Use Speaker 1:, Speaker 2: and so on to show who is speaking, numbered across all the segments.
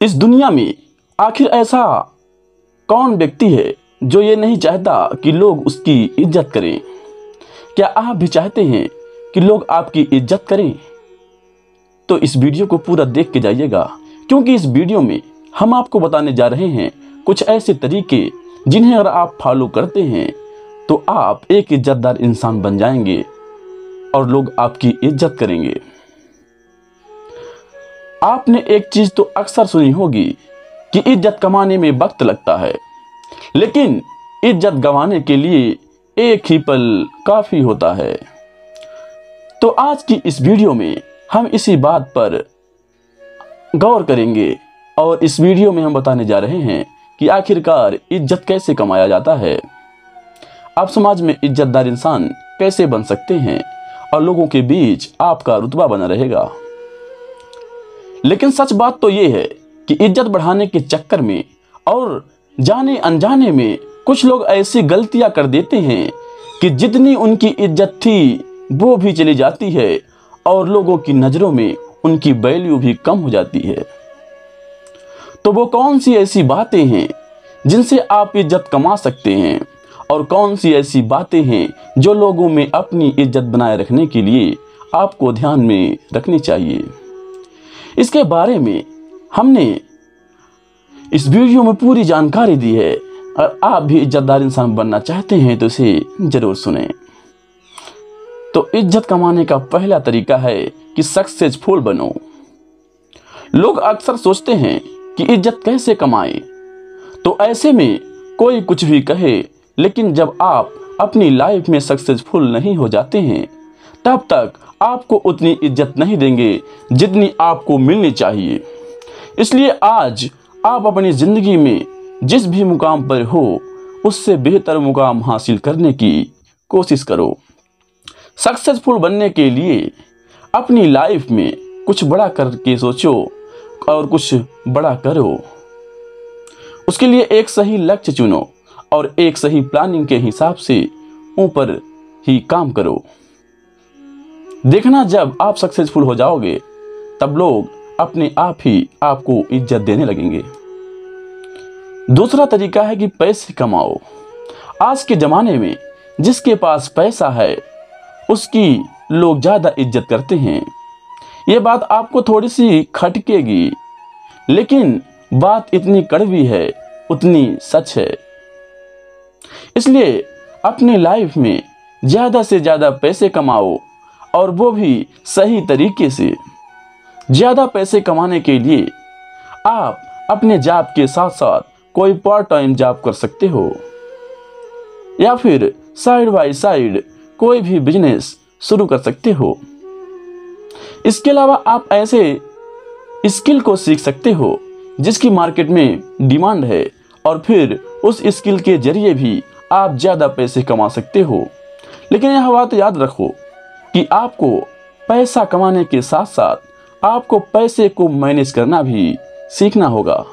Speaker 1: इस दुनिया में आखिर ऐसा कौन व्यक्ति है जो ये नहीं चाहता कि लोग उसकी इज्जत करें? क्या आप भी चाहते हैं कि लोग आपकी इज्जत करें? तो इस वीडियो को पूरा देख के जाइएगा, क्योंकि इस वीडियो में हम आपको बताने जा रहे हैं कुछ ऐसे तरीके जिन्हें अगर आप फॉलो करते हैं तो आप एक इज्जतदार इंसान बन जाएंगे और लोग आपकी इज्जत करेंगे। आपने एक चीज तो अक्सर सुनी होगी कि इज्जत कमाने में वक्त लगता है, लेकिन इज्जत गंवाने के लिए एक ही पल काफी होता है। तो आज की इस वीडियो में हम इसी बात पर गौर करेंगे और इस वीडियो में हम बताने जा रहे हैं कि आखिरकार इज्जत कैसे कमाया जाता है, आप समाज में इज्जतदार इंसान कैसे बन सकते हैं और लोगों के बीच आपका रुतबा बना रहेगा। लेकिन सच बात तो ये है कि इज्जत बढ़ाने के चक्कर में और जाने अनजाने में कुछ लोग ऐसी गलतियां कर देते हैं कि जितनी उनकी इज्जत थी वो भी चली जाती है और लोगों की नजरों में उनकी वैल्यू भी कम हो जाती है। तो वो कौन सी ऐसी बातें हैं जिनसे आप इज्जत कमा सकते हैं और कौन सी ऐसी बातें हैं जो लोगों में अपनी इज्जत बनाए रखने के लिए आपको ध्यान में रखनी चाहिए, इसके बारे में हमने इस वीडियो में पूरी जानकारी दी है। और आप भी इज्जतदार इंसान बनना चाहते हैं तो इसे जरूर सुनें। तो इज्जत कमाने का पहला तरीका है कि सक्सेसफुल बनो। लोग अक्सर सोचते हैं कि इज्जत कैसे कमाएं, तो ऐसे में कोई कुछ भी कहे, लेकिन जब आप अपनी लाइफ में सक्सेसफुल नहीं हो जाते हैं तब तक आपको उतनी इज्जत नहीं देंगे जितनी आपको मिलनी चाहिए। इसलिए आज आप अपनी जिंदगी में जिस भी मुकाम पर हो उससे बेहतर मुकाम हासिल करने की कोशिश करो। सक्सेसफुल बनने के लिए अपनी लाइफ में कुछ बड़ा करके सोचो और कुछ बड़ा करो। उसके लिए एक सही लक्ष्य चुनो और एक सही प्लानिंग के हिसाब से ऊपर ही काम करो। देखना, जब आप सक्सेसफुल हो जाओगे तब लोग अपने आप ही आपको इज्जत देने लगेंगे। दूसरा तरीका है कि पैसे कमाओ। आज के जमाने में जिसके पास पैसा है उसकी लोग ज्यादा इज्जत करते हैं। ये बात आपको थोड़ी सी खटकेगी, लेकिन बात इतनी कड़वी है उतनी सच है। इसलिए अपनी लाइफ में ज्यादा से ज्यादा पैसे कमाओ और वो भी सही तरीके से। ज्यादा पैसे कमाने के लिए आप अपने जॉब के साथ साथ कोई पार्ट टाइम जॉब कर सकते हो या फिर साइड बाय साइड कोई भी बिजनेस शुरू कर सकते हो। इसके अलावा आप ऐसे स्किल को सीख सकते हो जिसकी मार्केट में डिमांड है और फिर उस स्किल के जरिए भी आप ज्यादा पैसे कमा सकते हो। लेकिन यह बात याद रखो कि आपको पैसा कमाने के साथ साथ आपको पैसे को मैनेज करना भी सीखना होगा,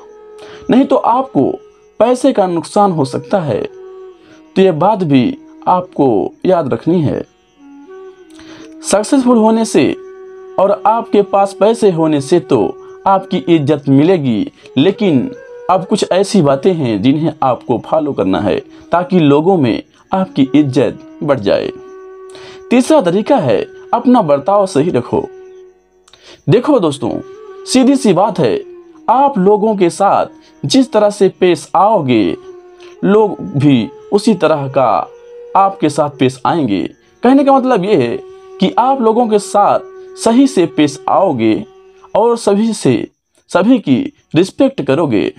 Speaker 1: नहीं तो आपको पैसे का नुकसान हो सकता है। तो यह बात भी आपको याद रखनी है। सक्सेसफुल होने से और आपके पास पैसे होने से तो आपकी इज्जत मिलेगी, लेकिन अब कुछ ऐसी बातें हैं जिन्हें आपको फॉलो करना है ताकि लोगों में आपकी इज्जत बढ़ जाए। तीसरा तरीका है अपना बर्ताव सही रखो। देखो दोस्तों, सीधी सी बात है, आप लोगों के साथ जिस तरह से पेश आओगे लोग भी उसी तरह का आपके साथ पेश आएंगे। कहने का मतलब ये है कि आप लोगों के साथ सही से पेश आओगे और सभी की रिस्पेक्ट करोगे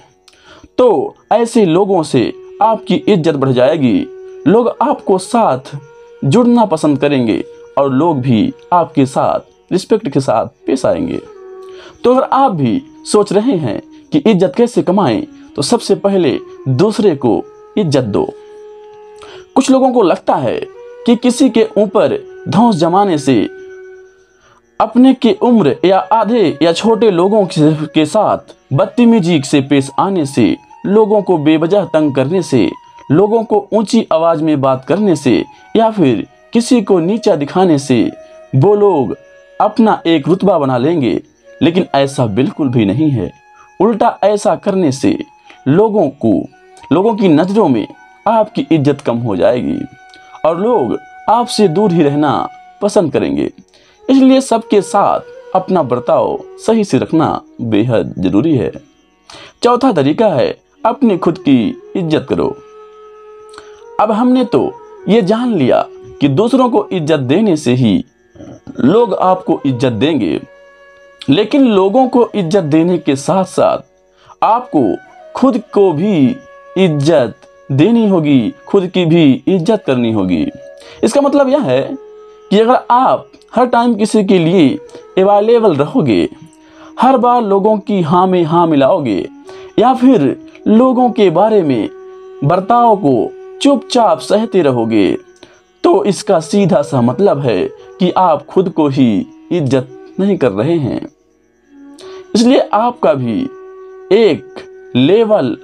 Speaker 1: तो ऐसे लोगों से आपकी इज्जत बढ़ जाएगी। लोग आपको साथ जुड़ना पसंद करेंगे और लोग भी आपके साथ रिस्पेक्ट के साथ पेश आएंगे। तो अगर आप भी सोच रहे हैं कि इज्जत कैसे कमाएं, तो सबसे पहले दूसरे को इज्जत दो। कुछ लोगों को लगता है कि किसी के ऊपर धौंस जमाने से, अपने के उम्र या आधे या छोटे लोगों के साथ बदतमीजी से पेश आने से, लोगों को बेवजह तंग करने से, लोगों को ऊंची आवाज में बात करने से या फिर किसी को नीचा दिखाने से वो लोग अपना एक रुतबा बना लेंगे। लेकिन ऐसा बिल्कुल भी नहीं है। उल्टा ऐसा करने से लोगों की नज़रों में आपकी इज्जत कम हो जाएगी और लोग आपसे दूर ही रहना पसंद करेंगे। इसलिए सबके साथ अपना बर्ताव सही से रखना बेहद जरूरी है। चौथा तरीका है अपनी खुद की इज्जत करो। अब हमने तो ये जान लिया कि दूसरों को इज्जत देने से ही लोग आपको इज्जत देंगे, लेकिन लोगों को इज्जत देने के साथ साथ आपको खुद को भी इज्जत देनी होगी, खुद की भी इज्जत करनी होगी। इसका मतलब यह है कि अगर आप हर टाइम किसी के लिए अवेलेबल रहोगे, हर बार लोगों की हाँ में हाँ मिलाओगे या फिर लोगों के बारे में बर्ताव को चुपचाप सहते रहोगे, तो इसका सीधा सा मतलब है कि आप खुद को ही इज्जत नहीं कर रहे हैं। इसलिए आपका भी एक लेवल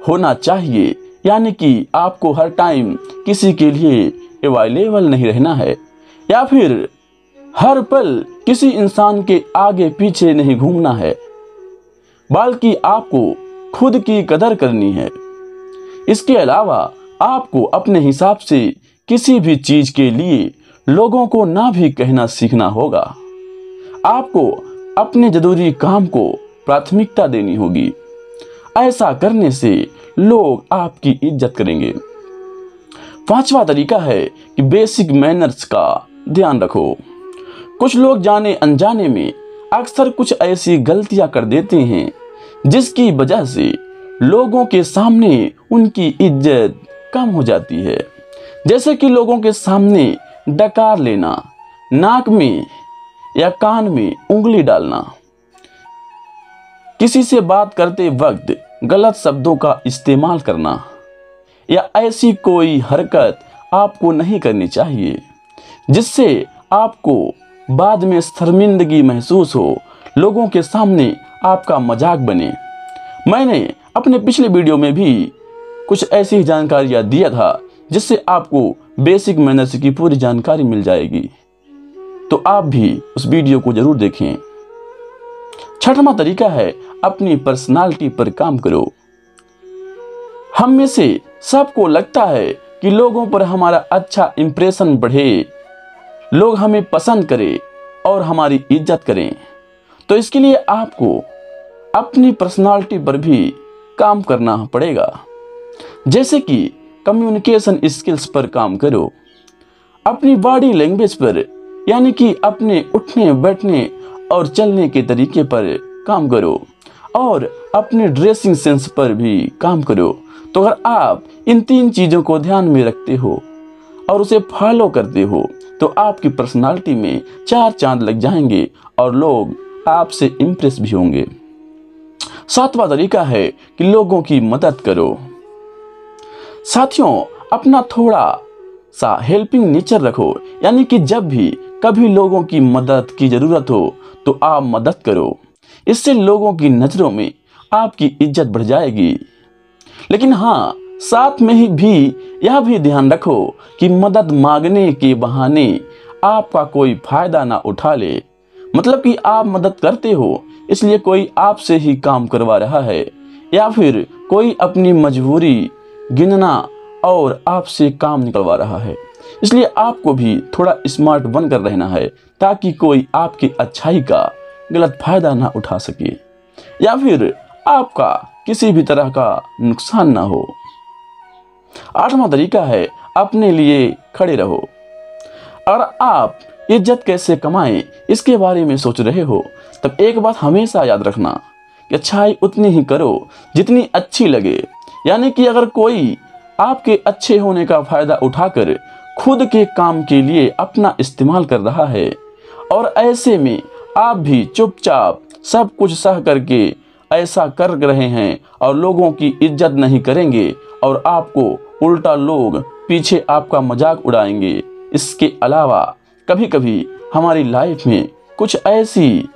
Speaker 1: होना चाहिए, यानी कि आपको हर टाइम किसी के लिए अवेलेबल नहीं रहना है या फिर हर पल किसी इंसान के आगे पीछे नहीं घूमना है, बल्कि आपको खुद की कदर करनी है। इसके अलावा आपको अपने हिसाब से किसी भी चीज के लिए लोगों को ना भी कहना सीखना होगा। आपको अपने जरूरी काम को प्राथमिकता देनी होगी। ऐसा करने से लोग आपकी इज्जत करेंगे। पांचवा तरीका है कि बेसिक मैनर्स का ध्यान रखो। कुछ लोग जाने अनजाने में अक्सर कुछ ऐसी गलतियां कर देते हैं जिसकी वजह से लोगों के सामने उनकी इज्जत कम हो जाती है। जैसे कि लोगों के सामने डकार लेना, नाक में या कान में उंगली डालना, किसी से बात करते वक्त गलत शब्दों का इस्तेमाल करना या ऐसी कोई हरकत आपको नहीं करनी चाहिए जिससे आपको बाद में शर्मिंदगी महसूस हो, लोगों के सामने आपका मजाक बने। मैंने अपने पिछले वीडियो में भी कुछ ऐसी जानकारियां दिया था जिससे आपको बेसिक मैनर्स की पूरी जानकारी मिल जाएगी, तो आप भी उस वीडियो को जरूर देखें। छठवां तरीका है अपनी पर्सनालिटी पर काम करो। हम में से सबको लगता है कि लोगों पर हमारा अच्छा इंप्रेशन बढ़े, लोग हमें पसंद करें और हमारी इज्जत करें। तो इसके लिए आपको अपनी पर्सनालिटी पर भी काम करना पड़ेगा। जैसे कि कम्युनिकेशन स्किल्स पर काम करो, अपनी बॉडी लैंग्वेज पर, यानी कि अपने उठने बैठने और चलने के तरीके पर काम करो और अपने ड्रेसिंग सेंस पर भी काम करो। तो अगर आप इन 3 चीज़ों को ध्यान में रखते हो और उसे फॉलो करते हो तो आपकी पर्सनालिटी में 4 चांद लग जाएंगे और लोग आपसे इम्प्रेस भी होंगे। 7वां तरीका है कि लोगों की मदद करो। साथियों, अपना थोड़ा सा हेल्पिंग नेचर रखो, यानी कि जब भी कभी लोगों की मदद की जरूरत हो तो आप मदद करो। इससे लोगों की नजरों में आपकी इज्जत बढ़ जाएगी। लेकिन हाँ, साथ में ही भी यह भी ध्यान रखो कि मदद मांगने के बहाने आपका कोई फायदा ना उठा ले। मतलब कि आप मदद करते हो इसलिए कोई आपसे ही काम करवा रहा है या फिर कोई अपनी मजबूरी गिनना और आपसे काम निकलवा रहा है। इसलिए आपको भी थोड़ा स्मार्ट बनकर रहना है ताकि कोई आपकी अच्छाई का गलत फायदा ना उठा सके या फिर आपका किसी भी तरह का नुकसान ना हो। 8वां तरीका है अपने लिए खड़े रहो। अगर आप इज्जत कैसे कमाएं इसके बारे में सोच रहे हो तब एक बात हमेशा याद रखना कि अच्छाई उतनी ही करो जितनी अच्छी लगे। यानी कि अगर कोई आपके अच्छे होने का फायदा उठाकर खुद के काम के लिए अपना इस्तेमाल कर रहा है और ऐसे में आप भी चुपचाप सब कुछ सह करके ऐसा कर रहे हैं और लोगों की इज्जत नहीं करेंगे और आपको उल्टा लोग पीछे आपका मजाक उड़ाएंगे। इसके अलावा कभी कभी हमारी लाइफ में कुछ ऐसी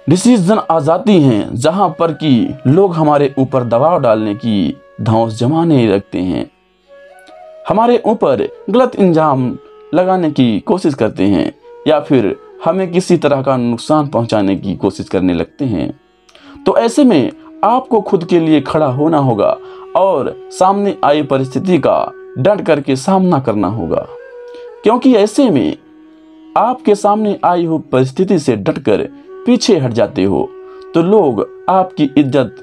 Speaker 1: डिसीजन आ जाती हैं जहां पर कि लोग हमारे ऊपर दबाव डालने की धौंस जमाने लगते हैं, हमारे ऊपर गलत इल्जाम लगाने की कोशिश करते हैं या फिर हमें किसी तरह का नुकसान पहुंचाने की कोशिश करने लगते हैं। तो ऐसे में आपको खुद के लिए खड़ा होना होगा और सामने आई परिस्थिति का डट करके सामना करना होगा, क्योंकि ऐसे में आपके सामने आई हुई परिस्थिति से डटकर पीछे हट जाते हो तो लोग आपकी इज्जत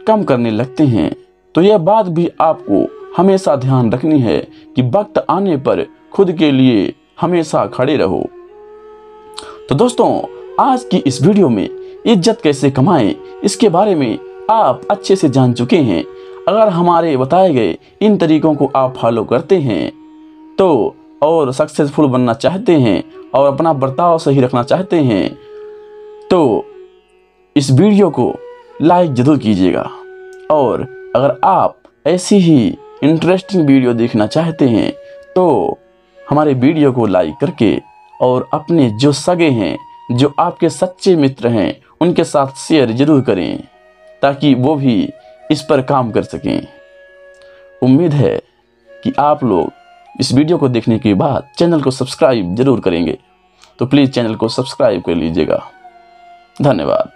Speaker 1: कम करने लगते हैं। तो यह बात भी आपको हमेशा ध्यान रखनी है कि वक्त आने पर खुद के लिए हमेशा खड़े रहो। तो दोस्तों, आज की इस वीडियो में इज्जत कैसे कमाएं इसके बारे में आप अच्छे से जान चुके हैं। अगर हमारे बताए गए इन तरीकों को आप फॉलो करते हैं तो और सक्सेसफुल बनना चाहते हैं और अपना बर्ताव सही रखना चाहते हैं तो इस वीडियो को लाइक जरूर कीजिएगा। और अगर आप ऐसी ही इंटरेस्टिंग वीडियो देखना चाहते हैं तो हमारे वीडियो को लाइक करके और अपने जो सगे हैं, जो आपके सच्चे मित्र हैं, उनके साथ शेयर जरूर करें ताकि वो भी इस पर काम कर सकें। उम्मीद है कि आप लोग इस वीडियो को देखने के बाद चैनल को सब्सक्राइब जरूर करेंगे। तो प्लीज़ चैनल को सब्सक्राइब कर लीजिएगा। धन्यवाद।